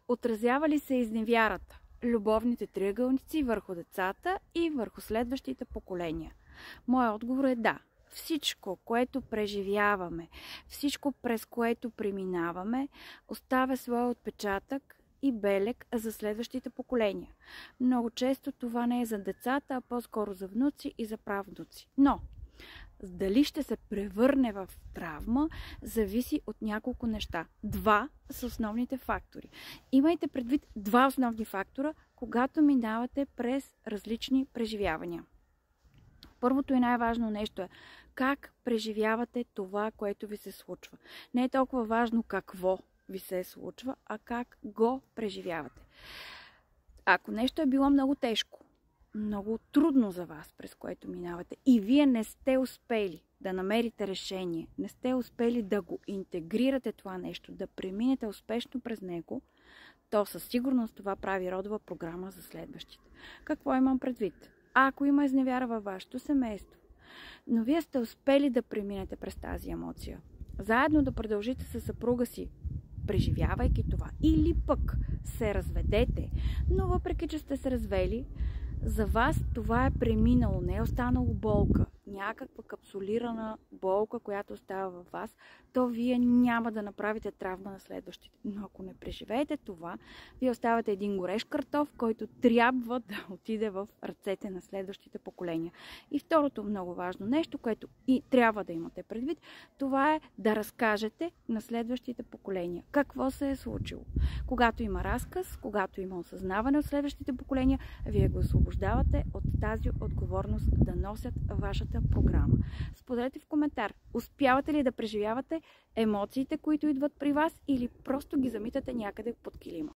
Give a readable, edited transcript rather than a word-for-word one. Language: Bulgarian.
Отразява ли се изневярата, любовните триъгълници върху децата и върху следващите поколения? Моят отговор е да. Всичко, което преживяваме, всичко, през което преминаваме, оставя своя отпечатък и белег за следващите поколения. Много често това не е за децата, а по-скоро за внуци и за правнуци. Но дали ще се превърне в травма, зависи от няколко неща. Два са основните фактори. Имайте предвид два основни фактора, когато минавате през различни преживявания. Първото и най-важно нещо е как преживявате това, което ви се случва. Не е толкова важно какво ви се случва, а как го преживявате. Ако нещо е било много тежко, много трудно за вас, през което минавате, и вие не сте успели да намерите решение, не сте успели да го интегрирате това нещо, да преминете успешно през него, то със сигурност това прави родова програма за следващите. Какво имам предвид? Ако има изневяра във вашето семейство, но вие сте успели да преминете през тази емоция, заедно да продължите със съпруга си, преживявайки това, или пък се разведете, но въпреки че сте се развели, за вас това е преминало, не е останало болка, някаква капсулирана болка, която остава във вас, то вие няма да направите травма на следващите. Но ако не преживеете това, вие оставате един горещ картоф, който трябва да отиде в ръцете на следващите поколения. И второто много важно нещо, което и трябва да имате предвид, това е да разкажете на следващите поколения какво се е случило. Когато има разказ, когато има осъзнаване от следващите поколения, вие го освобождавате от тази отговорност да носят вашата програма. Споделете в коментар, успявате ли да преживявате емоциите, които идват при вас, или просто ги замитате някъде под килима.